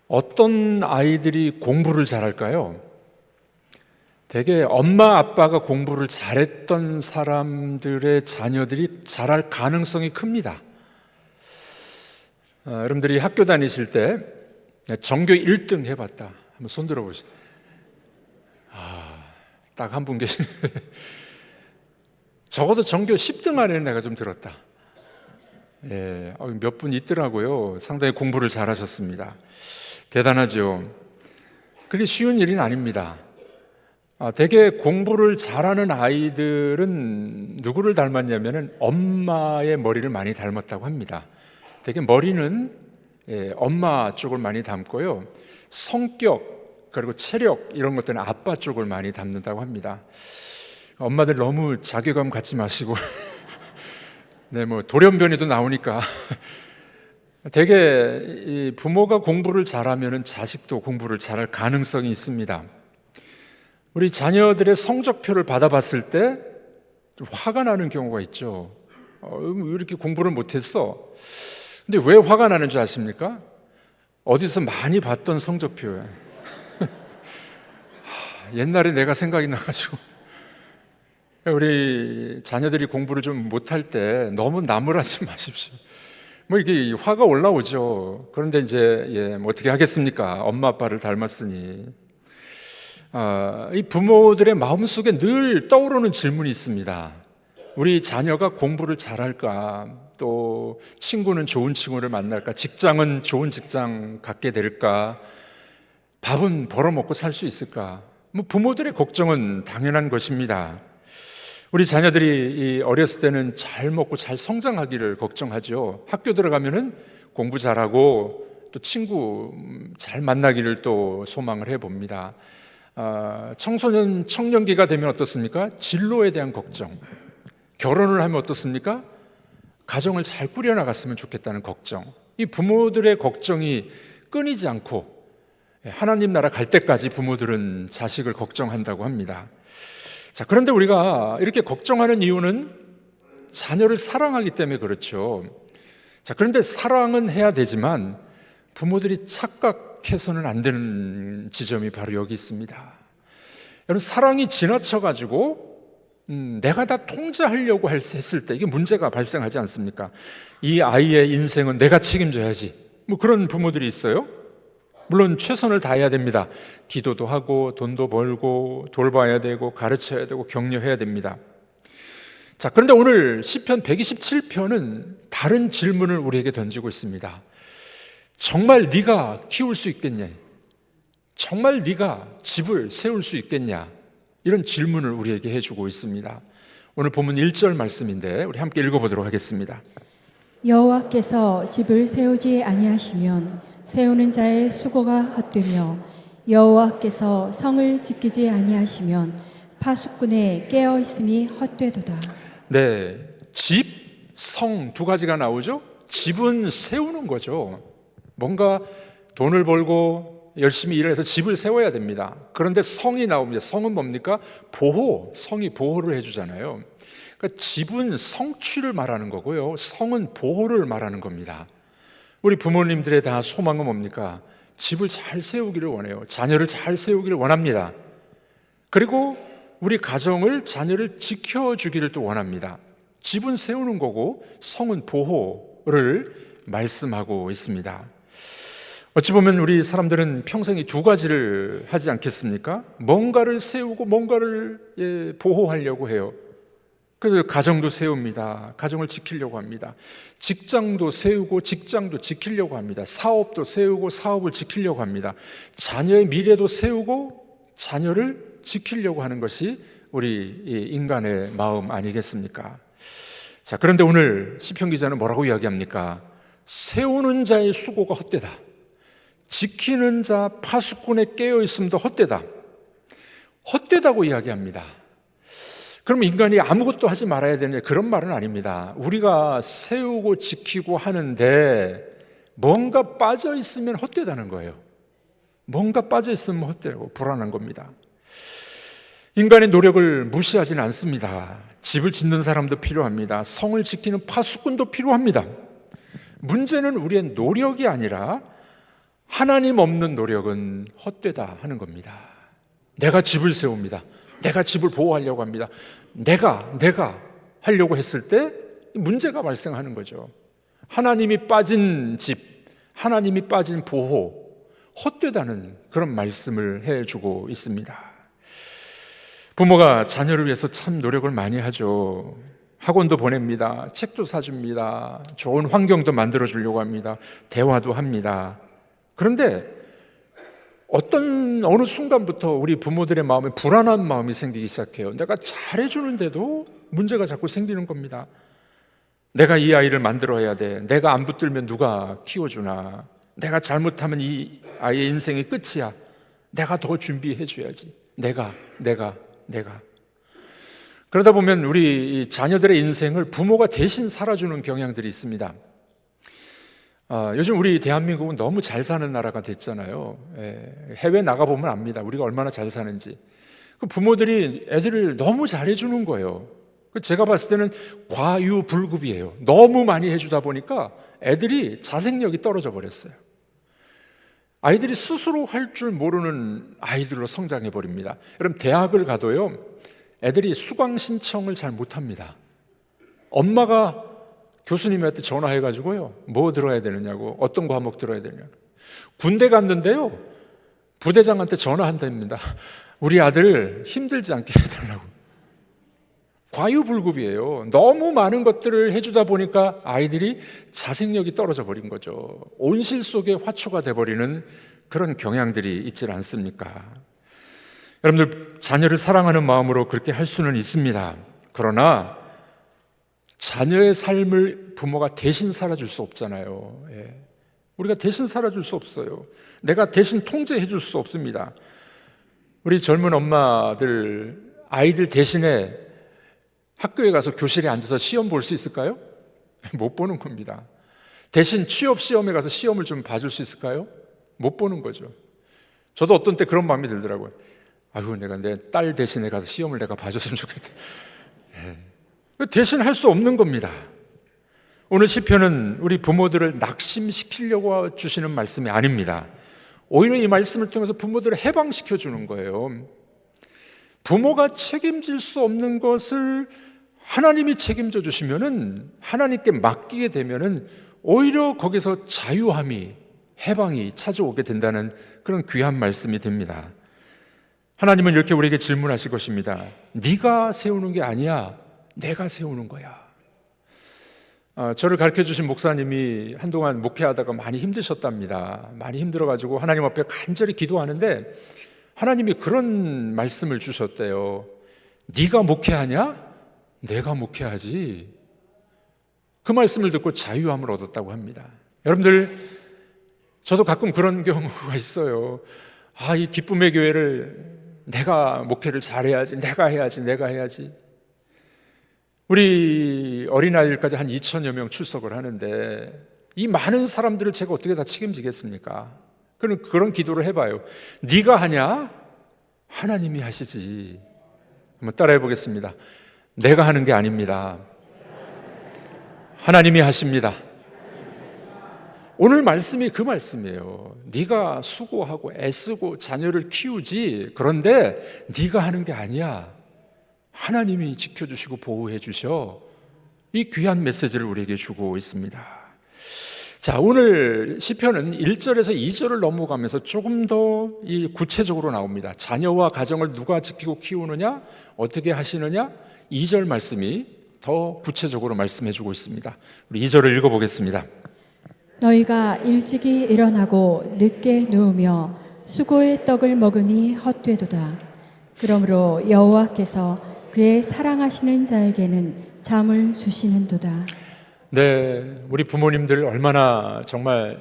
어떤 아이들이 공부를 잘할까요? 대개 엄마 아빠가 공부를 잘했던 사람들의 자녀들이 잘할 가능성이 큽니다. 여러분들이 학교 다니실 때 전교 1등 해봤다, 한번 손 들어보세요. 딱 한 분 계시네. 적어도 전교 10등 안에는 내가 좀 들었다. 몇 분 있더라고요. 상당히 공부를 잘하셨습니다. 대단하죠. 그게 쉬운 일은 아닙니다. 대개 공부를 잘하는 아이들은 누구를 닮았냐면은 엄마의 머리를 많이 닮았다고 합니다. 대개 머리는 엄마 쪽을 많이 닮고요, 성격 그리고 체력 이런 것들은 아빠 쪽을 많이 닮는다고 합니다. 엄마들 너무 자괴감 갖지 마시고 돌연변이도 나오니까 대개 이 부모가 공부를 잘하면 자식도 공부를 잘할 가능성이 있습니다. 우리 자녀들의 성적표를 받아봤을 때 좀 화가 나는 경우가 있죠. 왜 이렇게 공부를 못했어? 근데 왜 화가 나는 줄 아십니까? 어디서 많이 봤던 성적표에 옛날에 내가 생각이 나가지고. 우리 자녀들이 공부를 좀 못할 때 너무 나무라지 마십시오. 이게 화가 올라오죠. 그런데 이제 어떻게 하겠습니까? 엄마 아빠를 닮았으니. 이 부모들의 마음속에 늘 떠오르는 질문이 있습니다. 우리 자녀가 공부를 잘할까? 또 친구는 좋은 친구를 만날까? 직장은 좋은 직장 갖게 될까? 밥은 벌어먹고 살 수 있을까? 부모들의 걱정은 당연한 것입니다. 우리 자녀들이 어렸을 때는 잘 먹고 잘 성장하기를 걱정하죠. 학교 들어가면은 공부 잘하고 또 친구 잘 만나기를 또 소망을 해봅니다. 청소년, 청년기가 되면 어떻습니까? 진로에 대한 걱정. 결혼을 하면 어떻습니까? 가정을 잘 꾸려나갔으면 좋겠다는 걱정. 이 부모들의 걱정이 끊이지 않고 하나님 나라 갈 때까지 부모들은 자식을 걱정한다고 합니다. 그런데 우리가 이렇게 걱정하는 이유는 자녀를 사랑하기 때문에 그렇죠. 그런데 사랑은 해야 되지만 부모들이 착각해서는 안 되는 지점이 바로 여기 있습니다. 여러분, 사랑이 지나쳐가지고 내가 다 통제하려고 했을 때 이게 문제가 발생하지 않습니까? 이 아이의 인생은 내가 책임져야지, 그런 부모들이 있어요. 물론 최선을 다해야 됩니다. 기도도 하고 돈도 벌고 돌봐야 되고 가르쳐야 되고 격려해야 됩니다. 그런데 오늘 시편 127편은 다른 질문을 우리에게 던지고 있습니다. 정말 네가 키울 수 있겠냐? 정말 네가 집을 세울 수 있겠냐? 이런 질문을 우리에게 해주고 있습니다. 오늘 본문 1절 말씀인데 우리 함께 읽어보도록 하겠습니다. 여호와께서 집을 세우지 아니하시면 세우는 자의 수고가 헛되며 여호와께서 성을 지키지 아니하시면 파수꾼의 깨어 있음이 헛되도다. 집, 성 두 가지가 나오죠. 집은 세우는 거죠. 뭔가 돈을 벌고 열심히 일을 해서 집을 세워야 됩니다. 그런데 성이 나옵니다. 성은 뭡니까? 보호, 성이 보호를 해주잖아요. 그러니까 집은 성취를 말하는 거고요, 성은 보호를 말하는 겁니다. 우리 부모님들의 다 소망은 뭡니까? 집을 잘 세우기를 원해요. 자녀를 잘 세우기를 원합니다. 그리고 우리 가정을, 자녀를 지켜주기를 또 원합니다. 집은 세우는 거고 성은 보호를 말씀하고 있습니다. 어찌 보면 우리 사람들은 평생 이 두 가지를 하지 않겠습니까? 뭔가를 세우고 뭔가를 보호하려고 해요. 그래서 가정도 세웁니다. 가정을 지키려고 합니다. 직장도 세우고 직장도 지키려고 합니다. 사업도 세우고 사업을 지키려고 합니다. 자녀의 미래도 세우고 자녀를 지키려고 하는 것이 우리 인간의 마음 아니겠습니까? 그런데 오늘 시편 기자는 뭐라고 이야기합니까? 세우는 자의 수고가 헛되다. 지키는 자 파수꾼에 깨어 있음도 헛되다. 헛되다고 이야기합니다. 그럼 인간이 아무것도 하지 말아야 되냐? 그런 말은 아닙니다. 우리가 세우고 지키고 하는데 뭔가 빠져 있으면 헛되다는 거예요. 뭔가 빠져 있으면 헛되고 불안한 겁니다. 인간의 노력을 무시하지는 않습니다. 집을 짓는 사람도 필요합니다. 성을 지키는 파수꾼도 필요합니다. 문제는 우리의 노력이 아니라 하나님 없는 노력은 헛되다 하는 겁니다. 내가 집을 세웁니다. 내가 집을 보호하려고 합니다. 내가 하려고 했을 때 문제가 발생하는 거죠. 하나님이 빠진 집, 하나님이 빠진 보호, 헛되다는 그런 말씀을 해주고 있습니다. 부모가 자녀를 위해서 참 노력을 많이 하죠. 학원도 보냅니다. 책도 사줍니다. 좋은 환경도 만들어주려고 합니다. 대화도 합니다. 그런데 어느 순간부터 우리 부모들의 마음에 불안한 마음이 생기기 시작해요. 내가 잘해주는데도 문제가 자꾸 생기는 겁니다. 내가 이 아이를 만들어야 돼. 내가 안 붙들면 누가 키워주나. 내가 잘못하면 이 아이의 인생이 끝이야. 내가 더 준비해줘야지. 내가. 그러다 보면 우리 자녀들의 인생을 부모가 대신 살아주는 경향들이 있습니다. 요즘 우리 대한민국은 너무 잘 사는 나라가 됐잖아요. 해외 나가보면 압니다. 우리가 얼마나 잘 사는지. 부모들이 애들을 너무 잘해주는 거예요. 제가 봤을 때는 과유불급이에요. 너무 많이 해주다 보니까 애들이 자생력이 떨어져 버렸어요. 아이들이 스스로 할 줄 모르는 아이들로 성장해 버립니다. 여러분, 대학을 가도요, 애들이 수강 신청을 잘 못합니다. 엄마가 교수님한테 전화해가지고요, 뭐 들어야 되느냐고, 어떤 과목 들어야 되느냐고. 군대 갔는데요, 부대장한테 전화한답니다. 우리 아들 힘들지 않게 해달라고. 과유불급이에요. 너무 많은 것들을 해주다 보니까 아이들이 자생력이 떨어져 버린 거죠. 온실 속에 화초가 돼버리는 그런 경향들이 있질 않습니까? 여러분들, 자녀를 사랑하는 마음으로 그렇게 할 수는 있습니다. 그러나 자녀의 삶을 부모가 대신 살아줄 수 없잖아요. 우리가 대신 살아줄 수 없어요. 내가 대신 통제해 줄 수 없습니다. 우리 젊은 엄마들, 아이들 대신에 학교에 가서 교실에 앉아서 시험 볼 수 있을까요? 못 보는 겁니다. 대신 취업 시험에 가서 시험을 좀 봐줄 수 있을까요? 못 보는 거죠. 저도 어떤 때 그런 마음이 들더라고요. 아유, 내가 내 딸 대신에 가서 시험을 내가 봐줬으면 좋겠다. 대신 할 수 없는 겁니다. 오늘 시편은 우리 부모들을 낙심시키려고 주시는 말씀이 아닙니다. 오히려 이 말씀을 통해서 부모들을 해방시켜 주는 거예요. 부모가 책임질 수 없는 것을 하나님이 책임져 주시면은, 하나님께 맡기게 되면은 오히려 거기서 자유함이, 해방이 찾아오게 된다는 그런 귀한 말씀이 됩니다. 하나님은 이렇게 우리에게 질문하실 것입니다. 네가 세우는 게 아니야, 내가 세우는 거야. 저를 가르쳐 주신 목사님이 한동안 목회하다가 많이 힘드셨답니다. 많이 힘들어가지고 하나님 앞에 간절히 기도하는데 하나님이 그런 말씀을 주셨대요. 네가 목회하냐? 내가 목회하지. 그 말씀을 듣고 자유함을 얻었다고 합니다. 여러분들, 저도 가끔 그런 경우가 있어요. 이 기쁨의 교회를 내가 목회를 잘해야지, 내가 해야지. 우리 어린아이들까지 한 2,000여 명 출석을 하는데 이 많은 사람들을 제가 어떻게 다 책임지겠습니까? 그런 기도를 해봐요. 네가 하냐? 하나님이 하시지. 한번 따라해 보겠습니다. 내가 하는 게 아닙니다. 하나님이 하십니다. 오늘 말씀이 그 말씀이에요. 네가 수고하고 애쓰고 자녀를 키우지, 그런데 네가 하는 게 아니야. 하나님이 지켜주시고 보호해 주셔. 이 귀한 메시지를 우리에게 주고 있습니다. 자, 오늘 시편은 1절에서 2절을 넘어가면서 조금 더 구체적으로 나옵니다. 자녀와 가정을 누가 지키고 키우느냐, 어떻게 하시느냐, 2절 말씀이 더 구체적으로 말씀해 주고 있습니다. 우리 2절을 읽어보겠습니다. 너희가 일찍이 일어나고 늦게 누우며 수고의 떡을 먹음이 헛되도다. 그러므로 여호와께서 그의 사랑하시는 자에게는 잠을 주시는도다. 네, 우리 부모님들 얼마나 정말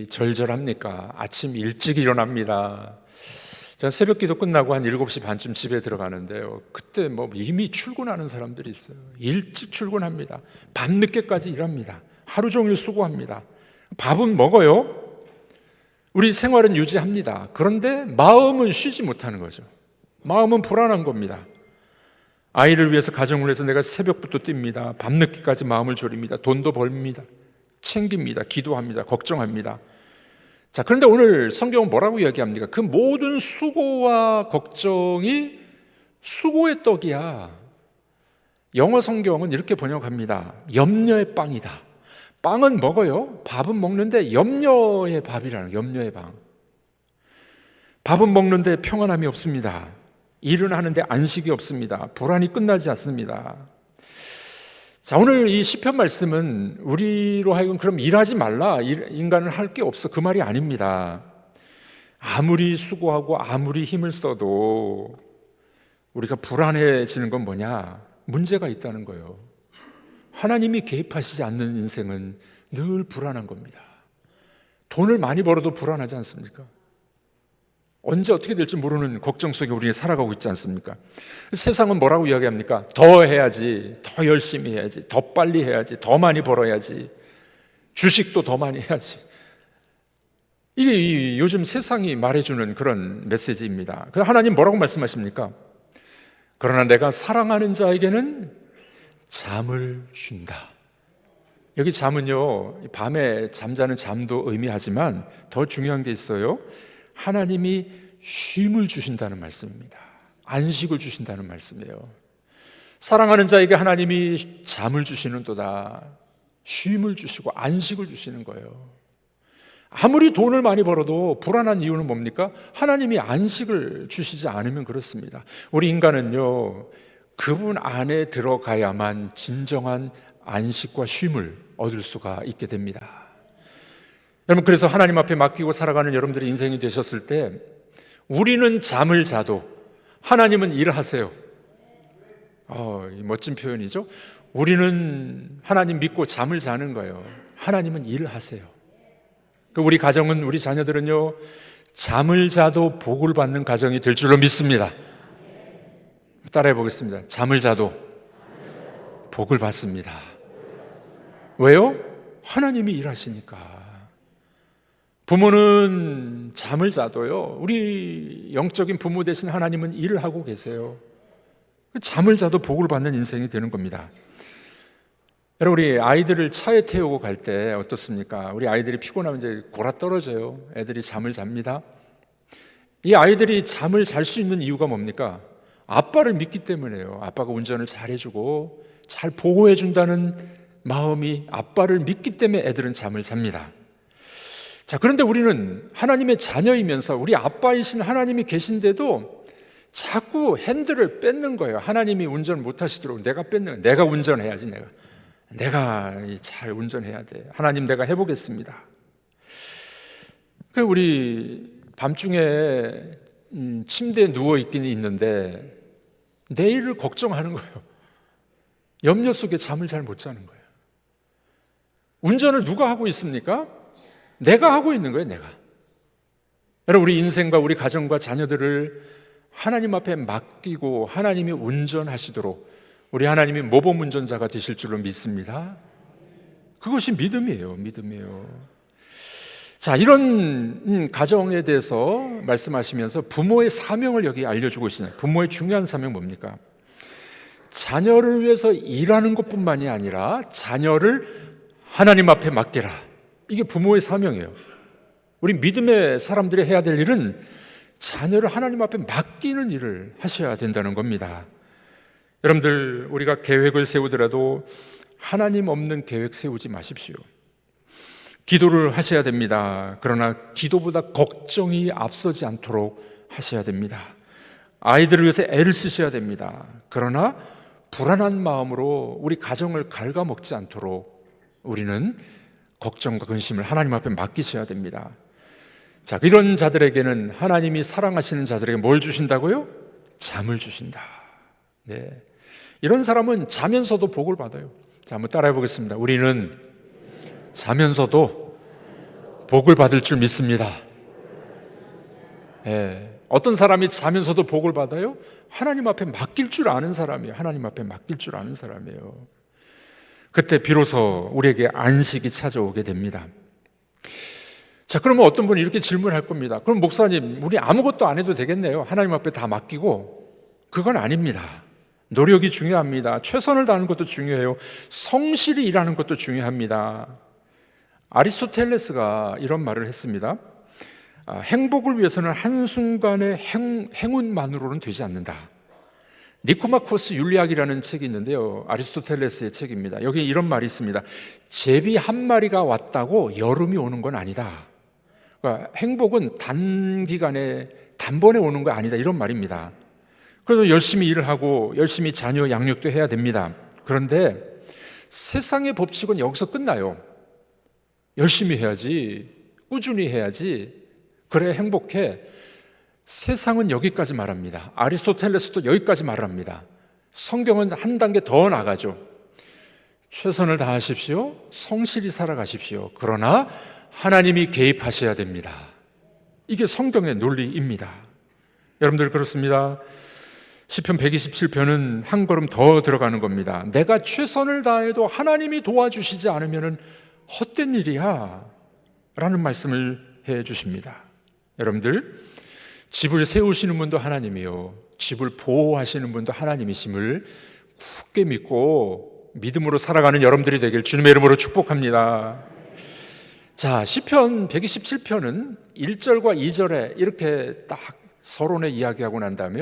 절절합니까? 아침 일찍 일어납니다. 제가 새벽 기도 끝나고 한 7시 반쯤 집에 들어가는데요, 그때 이미 출근하는 사람들이 있어요. 일찍 출근합니다. 밤늦게까지 일합니다. 하루 종일 수고합니다. 밥은 먹어요. 우리 생활은 유지합니다. 그런데 마음은 쉬지 못하는 거죠. 마음은 불안한 겁니다. 아이를 위해서, 가정을 위해서 내가 새벽부터 뜁니다. 밤늦게까지 마음을 졸입니다. 돈도 벌입니다. 챙깁니다. 기도합니다. 걱정합니다. 자, 그런데 오늘 성경은 뭐라고 이야기합니까? 그 모든 수고와 걱정이 수고의 떡이야. 영어 성경은 이렇게 번역합니다. 염려의 빵이다. 빵은 먹어요. 밥은 먹는데 염려의 밥이라는, 염려의 밥. 밥은 먹는데 평안함이 없습니다. 일은 하는데 안식이 없습니다. 불안이 끝나지 않습니다. 자, 오늘 이 시편 말씀은 우리로 하여금 그럼 일하지 말라, 인간은 할 게 없어, 그 말이 아닙니다. 아무리 수고하고 아무리 힘을 써도 우리가 불안해지는 건 뭐냐? 문제가 있다는 거예요. 하나님이 개입하시지 않는 인생은 늘 불안한 겁니다. 돈을 많이 벌어도 불안하지 않습니까? 언제 어떻게 될지 모르는 걱정 속에 우리가 살아가고 있지 않습니까? 세상은 뭐라고 이야기합니까? 더 해야지, 더 열심히 해야지, 더 빨리 해야지, 더 많이 벌어야지, 주식도 더 많이 해야지. 이게 요즘 세상이 말해주는 그런 메시지입니다. 그래서 하나님 뭐라고 말씀하십니까? 그러나 내가 사랑하는 자에게는 잠을 준다. 여기 잠은요, 밤에 잠자는 잠도 의미하지만 더 중요한 게 있어요. 하나님이 쉼을 주신다는 말씀입니다. 안식을 주신다는 말씀이에요. 사랑하는 자에게 하나님이 잠을 주시는도다. 쉼을 주시고 안식을 주시는 거예요. 아무리 돈을 많이 벌어도 불안한 이유는 뭡니까? 하나님이 안식을 주시지 않으면 그렇습니다. 우리 인간은요, 그분 안에 들어가야만 진정한 안식과 쉼을 얻을 수가 있게 됩니다. 여러분, 그래서 하나님 앞에 맡기고 살아가는 여러분들의 인생이 되셨을 때 우리는 잠을 자도 하나님은 일하세요. 이 멋진 표현이죠. 우리는 하나님 믿고 잠을 자는 거예요. 하나님은 일을 하세요. 우리 가정은, 우리 자녀들은요, 잠을 자도 복을 받는 가정이 될 줄로 믿습니다. 따라해 보겠습니다. 잠을 자도 복을 받습니다. 왜요? 하나님이 일하시니까. 부모는 잠을 자도요, 우리 영적인 부모 대신 하나님은 일을 하고 계세요. 잠을 자도 복을 받는 인생이 되는 겁니다. 여러분, 우리 아이들을 차에 태우고 갈 때 어떻습니까? 우리 아이들이 피곤하면 이제 골아 떨어져요. 애들이 잠을 잡니다. 이 아이들이 잠을 잘 수 있는 이유가 뭡니까? 아빠를 믿기 때문에요. 아빠가 운전을 잘 해주고 잘 보호해 준다는 마음이, 아빠를 믿기 때문에 애들은 잠을 잡니다. 자, 그런데 우리는 하나님의 자녀이면서 우리 아빠이신 하나님이 계신데도 자꾸 핸들을 뺏는 거예요. 하나님이 운전 못 하시도록 내가 뺏는, 내가 운전해야지, 내가 잘 운전해야 돼. 하나님, 내가 해보겠습니다. 우리 밤중에 침대에 누워 있긴 있는데 내일을 걱정하는 거예요. 염려 속에 잠을 잘 못 자는 거예요. 운전을 누가 하고 있습니까? 내가 하고 있는 거예요, 내가. 여러분, 우리 인생과 우리 가정과 자녀들을 하나님 앞에 맡기고 하나님이 운전하시도록 우리 하나님이 모범 운전자가 되실 줄로 믿습니다. 그것이 믿음이에요. 자, 이런 가정에 대해서 말씀하시면서 부모의 사명을 여기 알려주고 있습니다. 부모의 중요한 사명 뭡니까? 자녀를 위해서 일하는 것뿐만이 아니라 자녀를 하나님 앞에 맡겨라. 이게 부모의 사명이에요. 우리 믿음의 사람들이 해야 될 일은 자녀를 하나님 앞에 맡기는 일을 하셔야 된다는 겁니다. 여러분들, 우리가 계획을 세우더라도 하나님 없는 계획 세우지 마십시오. 기도를 하셔야 됩니다. 그러나 기도보다 걱정이 앞서지 않도록 하셔야 됩니다. 아이들을 위해서 애를 쓰셔야 됩니다. 그러나 불안한 마음으로 우리 가정을 갉아먹지 않도록 우리는 걱정과 근심을 하나님 앞에 맡기셔야 됩니다. 자, 이런 자들에게는 하나님이 사랑하시는 자들에게 뭘 주신다고요? 잠을 주신다. 네. 이런 사람은 자면서도 복을 받아요. 자, 한번 따라해 보겠습니다. 우리는 자면서도 복을 받을 줄 믿습니다. 네. 어떤 사람이 자면서도 복을 받아요? 하나님 앞에 맡길 줄 아는 사람이에요. 하나님 앞에 맡길 줄 아는 사람이에요. 그때 비로소 우리에게 안식이 찾아오게 됩니다. 자, 그러면 어떤 분이 이렇게 질문할 겁니다. 그럼 목사님, 우리 아무것도 안 해도 되겠네요. 하나님 앞에 다 맡기고. 그건 아닙니다. 노력이 중요합니다. 최선을 다하는 것도 중요해요. 성실히 일하는 것도 중요합니다. 아리스토텔레스가 이런 말을 했습니다. 행복을 위해서는 한순간의 행운만으로는 되지 않는다. 니코마코스 윤리학이라는 책이 있는데요, 아리스토텔레스의 책입니다. 여기 이런 말이 있습니다. 제비 한 마리가 왔다고 여름이 오는 건 아니다. 그러니까 행복은 단기간에 단번에 오는 거 아니다, 이런 말입니다. 그래서 열심히 일을 하고 열심히 자녀 양육도 해야 됩니다. 그런데 세상의 법칙은 여기서 끝나요. 열심히 해야지, 꾸준히 해야지, 그래 행복해. 세상은 여기까지 말합니다. 아리스토텔레스도 여기까지 말합니다. 성경은 한 단계 더 나가죠. 최선을 다하십시오, 성실히 살아가십시오. 그러나 하나님이 개입하셔야 됩니다. 이게 성경의 논리입니다. 여러분들 그렇습니다. 시편 127편은 한 걸음 더 들어가는 겁니다. 내가 최선을 다해도 하나님이 도와주시지 않으면 헛된 일이야 라는 말씀을 해 주십니다. 여러분들, 집을 세우시는 분도 하나님이요, 집을 보호하시는 분도 하나님이심을 굳게 믿고 믿음으로 살아가는 여러분들이 되길 주님의 이름으로 축복합니다. 자, 시편 127편은 1절과 2절에 이렇게 딱 서론에 이야기하고 난 다음에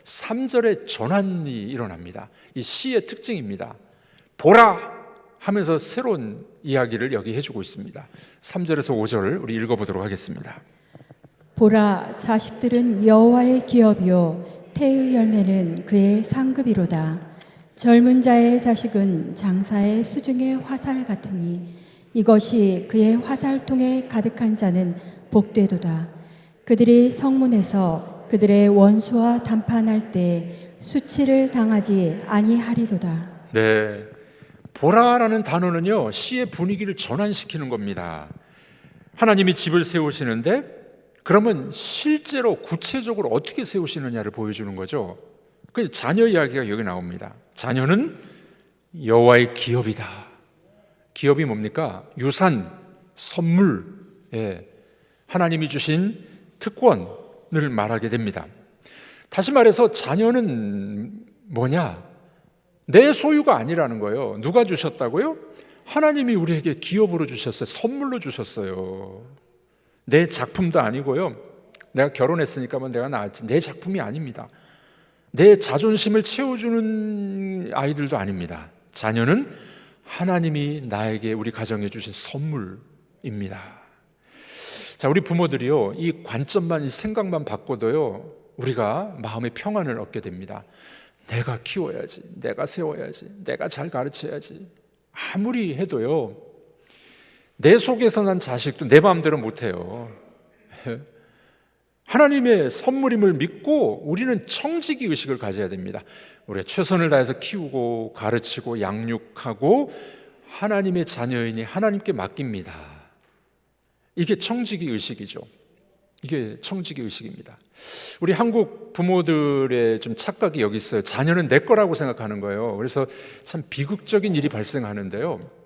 3절에 전환이 일어납니다. 이 시의 특징입니다. 보라 하면서 새로운 이야기를 여기 해주고 있습니다. 3절에서 5절을 우리 읽어보도록 하겠습니다. 보라, 자식들은 여호와의 기업이요 태의 열매는 그의 상급이로다. 젊은 자의 자식은 장사의 수중의 화살 같으니 이것이 그의 화살통에 가득한 자는 복되도다. 그들이 성문에서 그들의 원수와 담판할 때 수치를 당하지 아니하리로다. 네, 보라라는 단어는요, 시의 분위기를 전환시키는 겁니다. 하나님이 집을 세우시는데 그러면 실제로 구체적으로 어떻게 세우시느냐를 보여주는 거죠. 그 자녀 이야기가 여기 나옵니다. 자녀는 여호와의 기업이다. 기업이 뭡니까? 유산, 선물, 하나님이 주신 특권을 말하게 됩니다. 다시 말해서 자녀는 뭐냐? 내 소유가 아니라는 거예요. 누가 주셨다고요? 하나님이 우리에게 기업으로 주셨어요. 선물로 주셨어요. 내 작품도 아니고요, 내가 결혼했으니까 내가 낳았지, 내 작품이 아닙니다. 내 자존심을 채워주는 아이들도 아닙니다. 자녀는 하나님이 나에게, 우리 가정에 주신 선물입니다. 자, 우리 부모들이요, 이 관점만, 이 생각만 바꿔도요, 우리가 마음의 평안을 얻게 됩니다. 내가 키워야지, 내가 세워야지, 내가 잘 가르쳐야지. 아무리 해도요, 내 속에서 난 자식도 내 마음대로 못해요. 하나님의 선물임을 믿고 우리는 청지기 의식을 가져야 됩니다. 우리가 최선을 다해서 키우고 가르치고 양육하고 하나님의 자녀이니 하나님께 맡깁니다. 이게 청지기 의식이죠. 이게 청지기 의식입니다. 우리 한국 부모들의 좀 착각이 여기 있어요. 자녀는 내 거라고 생각하는 거예요. 그래서 참 비극적인 일이 발생하는데요,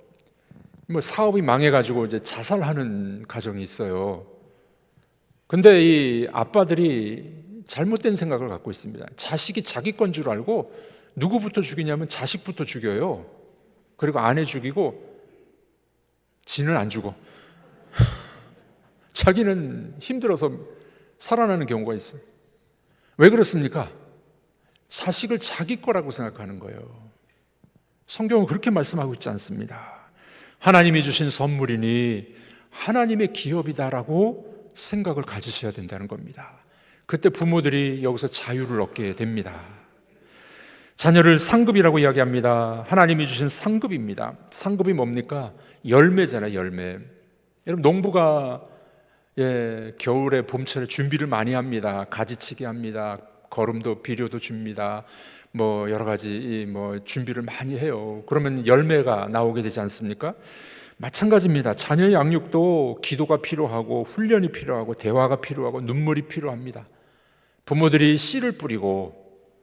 사업이 망해가지고 이제 자살하는 가정이 있어요. 근데 이 아빠들이 잘못된 생각을 갖고 있습니다. 자식이 자기 건 줄 알고 누구부터 죽이냐면 자식부터 죽여요. 그리고 아내 죽이고 지는 안 죽어. 자기는 힘들어서 살아나는 경우가 있어요. 왜 그렇습니까? 자식을 자기 거라고 생각하는 거예요. 성경은 그렇게 말씀하고 있지 않습니다. 하나님이 주신 선물이니 하나님의 기업이다라고 생각을 가지셔야 된다는 겁니다. 그때 부모들이 여기서 자유를 얻게 됩니다. 자녀를 상급이라고 이야기합니다. 하나님이 주신 상급입니다. 상급이 뭡니까? 열매잖아요, 열매. 여러분, 농부가 겨울에 봄철에 준비를 많이 합니다. 가지치기 합니다. 거름도 비료도 줍니다. 여러 가지 준비를 많이 해요. 그러면 열매가 나오게 되지 않습니까? 마찬가지입니다. 자녀의 양육도 기도가 필요하고 훈련이 필요하고 대화가 필요하고 눈물이 필요합니다. 부모들이 씨를 뿌리고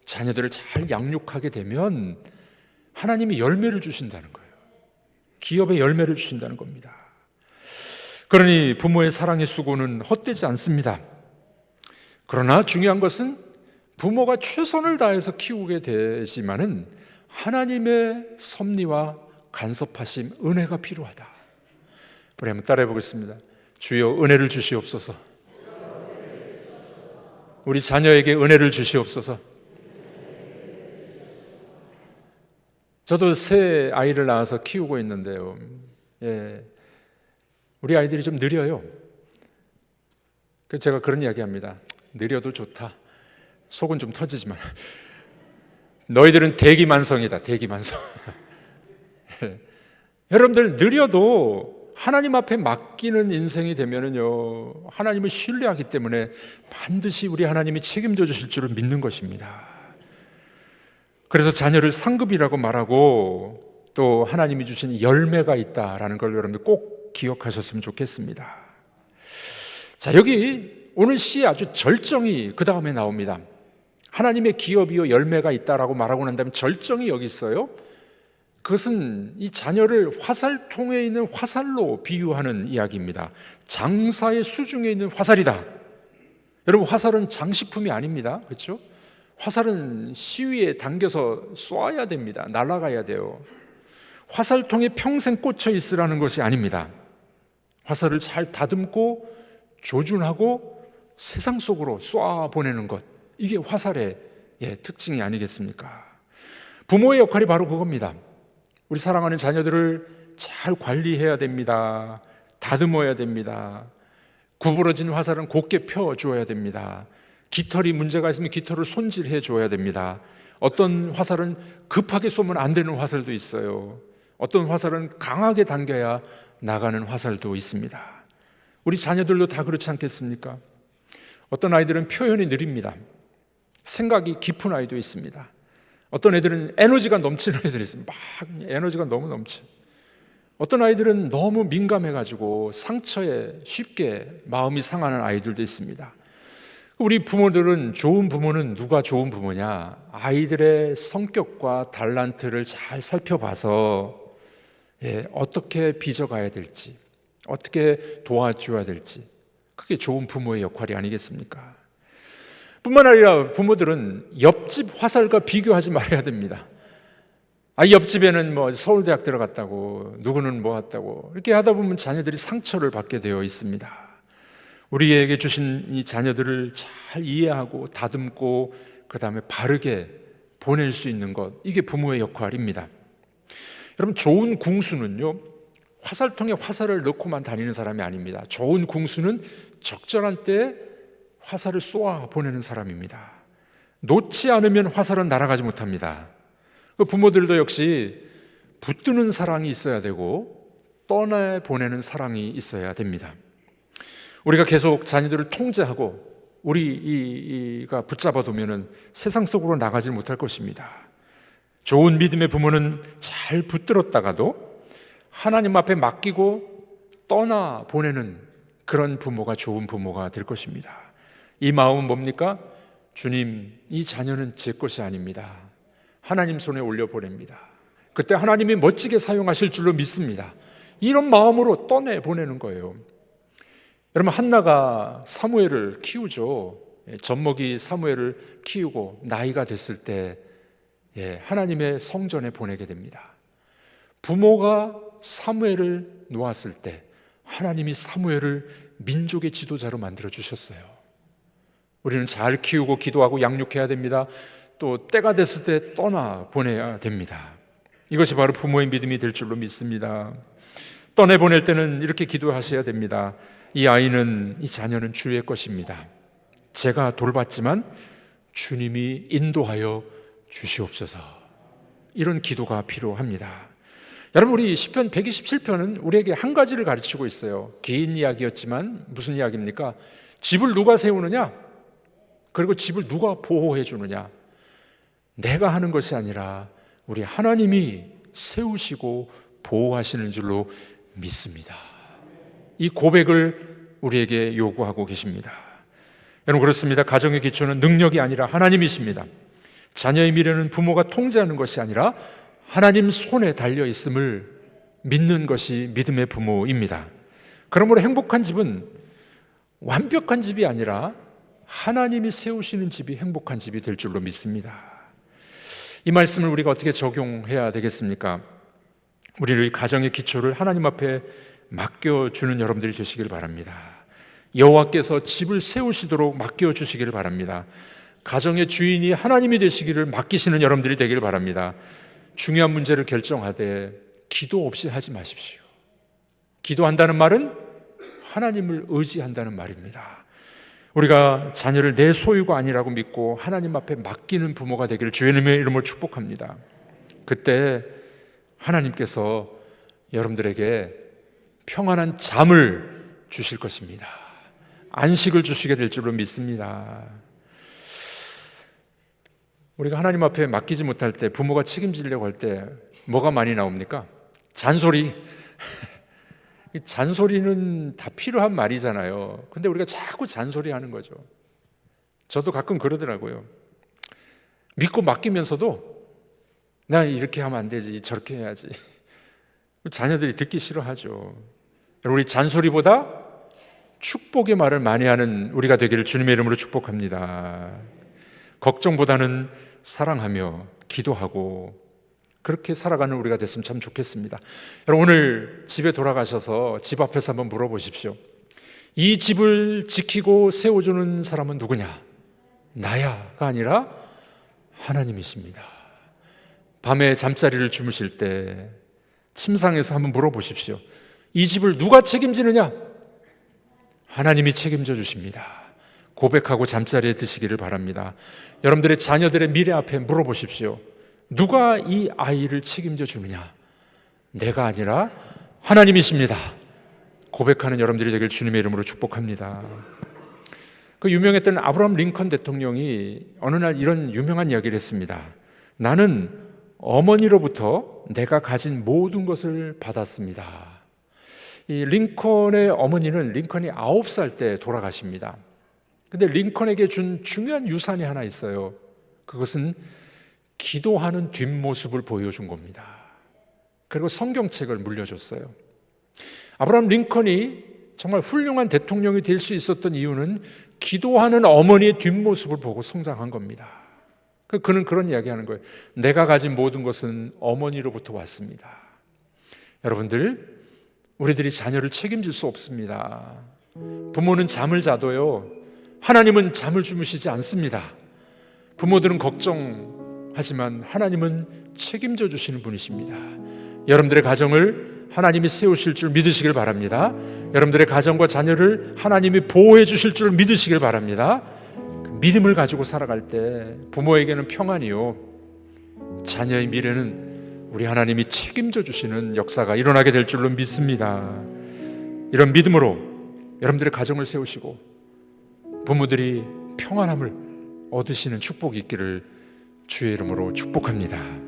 자녀들을 잘 양육하게 되면 하나님이 열매를 주신다는 거예요. 기업의 열매를 주신다는 겁니다. 그러니 부모의 사랑의 수고는 헛되지 않습니다. 그러나 중요한 것은 부모가 최선을 다해서 키우게 되지만은 하나님의 섭리와 간섭하심, 은혜가 필요하다. 우리 한번 따라해 보겠습니다. 주여 은혜를 주시옵소서. 우리 자녀에게 은혜를 주시옵소서. 저도 새 아이를 낳아서 키우고 있는데요. 우리 아이들이 좀 느려요. 그래서 제가 그런 이야기 합니다. 느려도 좋다. 속은 좀 터지지만. 너희들은 대기만성이다. 대기만성. 여러분들 느려도 하나님 앞에 맡기는 인생이 되면은요, 하나님을 신뢰하기 때문에 반드시 우리 하나님이 책임져 주실 줄을 믿는 것입니다. 그래서 자녀를 상급이라고 말하고 또 하나님이 주신 열매가 있다라는 걸 여러분들 꼭 기억하셨으면 좋겠습니다. 자, 여기 오늘 시에 아주 절정이 그 다음에 나옵니다. 하나님의 기업이요 열매가 있다라고 말하고 난 다음에 절정이 여기 있어요. 그것은 이 자녀를 화살통에 있는 화살로 비유하는 이야기입니다. 장사의 수중에 있는 화살이다. 여러분, 화살은 장식품이 아닙니다. 그렇죠? 화살은 시위에 당겨서 쏘아야 됩니다. 날아가야 돼요. 화살통에 평생 꽂혀 있으라는 것이 아닙니다. 화살을 잘 다듬고 조준하고 세상 속으로 쏘아 보내는 것, 이게 화살의 특징이 아니겠습니까? 부모의 역할이 바로 그겁니다. 우리 사랑하는 자녀들을 잘 관리해야 됩니다. 다듬어야 됩니다. 구부러진 화살은 곧게 펴주어야 됩니다. 깃털이 문제가 있으면 깃털을 손질해 줘야 됩니다. 어떤 화살은 급하게 쏘면 안 되는 화살도 있어요. 어떤 화살은 강하게 당겨야 나가는 화살도 있습니다. 우리 자녀들도 다 그렇지 않겠습니까? 어떤 아이들은 표현이 느립니다. 생각이 깊은 아이도 있습니다. 어떤 애들은 에너지가 넘치는 애들이 있습니다. 막 에너지가 너무 넘쳐. 어떤 아이들은 너무 민감해가지고 상처에 쉽게 마음이 상하는 아이들도 있습니다. 우리 부모들은, 좋은 부모는 누가 좋은 부모냐? 아이들의 성격과 달란트를 잘 살펴봐서 어떻게 빚어가야 될지, 어떻게 도와줘야 될지, 그게 좋은 부모의 역할이 아니겠습니까? 뿐만 아니라 부모들은 옆집 화살과 비교하지 말아야 됩니다. 옆집에는 뭐 서울대학 들어갔다고, 누구는 뭐 했다고, 이렇게 하다 보면 자녀들이 상처를 받게 되어 있습니다. 우리에게 주신 이 자녀들을 잘 이해하고 다듬고 그 다음에 바르게 보낼 수 있는 것, 이게 부모의 역할입니다. 여러분, 좋은 궁수는요, 화살통에 화살을 넣고만 다니는 사람이 아닙니다. 좋은 궁수는 적절한 때에 화살을 쏘아 보내는 사람입니다. 놓지 않으면 화살은 날아가지 못합니다. 부모들도 역시 붙드는 사랑이 있어야 되고 떠나보내는 사랑이 있어야 됩니다. 우리가 계속 자녀들을 통제하고 우리가 붙잡아두면 세상 속으로 나가지 못할 것입니다. 좋은 믿음의 부모는 잘 붙들었다가도 하나님 앞에 맡기고 떠나보내는 그런 부모가 좋은 부모가 될 것입니다. 이 마음은 뭡니까? 주님, 이 자녀는 제 것이 아닙니다. 하나님 손에 올려보냅니다. 그때 하나님이 멋지게 사용하실 줄로 믿습니다. 이런 마음으로 떠내보내는 거예요. 여러분, 한나가 사무엘을 키우죠. 젖먹이 사무엘을 키우고 나이가 됐을 때 하나님의 성전에 보내게 됩니다. 부모가 사무엘을 놓았을 때 하나님이 사무엘을 민족의 지도자로 만들어 주셨어요. 우리는 잘 키우고 기도하고 양육해야 됩니다. 또 때가 됐을 때 떠나보내야 됩니다. 이것이 바로 부모의 믿음이 될 줄로 믿습니다. 떠내보낼 때는 이렇게 기도하셔야 됩니다. 이 아이는, 이 자녀는 주의 것입니다. 제가 돌봤지만 주님이 인도하여 주시옵소서. 이런 기도가 필요합니다. 여러분, 우리 시편 127편은 우리에게 한 가지를 가르치고 있어요. 긴 이야기였지만 무슨 이야기입니까? 집을 누가 세우느냐? 그리고 집을 누가 보호해 주느냐? 내가 하는 것이 아니라 우리 하나님이 세우시고 보호하시는 줄로 믿습니다. 이 고백을 우리에게 요구하고 계십니다. 여러분, 그렇습니다. 가정의 기초는 능력이 아니라 하나님이십니다. 자녀의 미래는 부모가 통제하는 것이 아니라 하나님 손에 달려 있음을 믿는 것이 믿음의 부모입니다. 그러므로 행복한 집은 완벽한 집이 아니라 하나님이 세우시는 집이 행복한 집이 될 줄로 믿습니다. 이 말씀을 우리가 어떻게 적용해야 되겠습니까? 우리의 가정의 기초를 하나님 앞에 맡겨주는 여러분들이 되시길 바랍니다. 여호와께서 집을 세우시도록 맡겨 주시기를 바랍니다. 가정의 주인이 하나님이 되시기를 맡기시는 여러분들이 되기를 바랍니다. 중요한 문제를 결정하되 기도 없이 하지 마십시오. 기도한다는 말은 하나님을 의지한다는 말입니다. 우리가 자녀를 내 소유가 아니라고 믿고 하나님 앞에 맡기는 부모가 되기를 주님의 이름으로 축복합니다. 그때 하나님께서 여러분들에게 평안한 잠을 주실 것입니다. 안식을 주시게 될 줄로 믿습니다. 우리가 하나님 앞에 맡기지 못할 때, 부모가 책임지려고 할 때 뭐가 많이 나옵니까? 잔소리. 잔소리는 다 필요한 말이잖아요. 근데 우리가 자꾸 잔소리하는 거죠. 저도 가끔 그러더라고요. 믿고 맡기면서도 나 이렇게 하면 안 되지, 저렇게 해야지. 자녀들이 듣기 싫어하죠. 우리 잔소리보다 축복의 말을 많이 하는 우리가 되기를 주님의 이름으로 축복합니다. 걱정보다는 사랑하며 기도하고 그렇게 살아가는 우리가 됐으면 참 좋겠습니다. 여러분, 오늘 집에 돌아가셔서 집 앞에서 한번 물어보십시오. 이 집을 지키고 세워주는 사람은 누구냐? 나야가 아니라 하나님이십니다. 밤에 잠자리를 주무실 때 침상에서 한번 물어보십시오. 이 집을 누가 책임지느냐? 하나님이 책임져 주십니다. 고백하고 잠자리에 드시기를 바랍니다. 여러분들의 자녀들의 미래 앞에 물어보십시오. 누가 이 아이를 책임져 주느냐? 내가 아니라 하나님이십니다. 고백하는 여러분들이 되길 주님의 이름으로 축복합니다. 그 유명했던 아브라함 링컨 대통령이 어느 날 이런 유명한 이야기를 했습니다. 나는 어머니로부터 내가 가진 모든 것을 받았습니다. 이 링컨의 어머니는 링컨이 9살 때 돌아가십니다. 근데 링컨에게 준 중요한 유산이 하나 있어요. 그것은 기도하는 뒷모습을 보여준 겁니다. 그리고 성경책을 물려줬어요. 아브라함 링컨이 정말 훌륭한 대통령이 될 수 있었던 이유는 기도하는 어머니의 뒷모습을 보고 성장한 겁니다. 그는 그런 이야기하는 거예요. 내가 가진 모든 것은 어머니로부터 왔습니다. 여러분들, 우리들이 자녀를 책임질 수 없습니다. 부모는 잠을 자도요, 하나님은 잠을 주무시지 않습니다. 부모들은 걱정하지만 하나님은 책임져 주시는 분이십니다. 여러분들의 가정을 하나님이 세우실 줄 믿으시길 바랍니다. 여러분들의 가정과 자녀를 하나님이 보호해 주실 줄 믿으시길 바랍니다. 믿음을 가지고 살아갈 때 부모에게는 평안이요, 자녀의 미래는 우리 하나님이 책임져 주시는 역사가 일어나게 될 줄로 믿습니다. 이런 믿음으로 여러분들의 가정을 세우시고 부모들이 평안함을 얻으시는 축복이 있기를 주의 이름으로 축복합니다.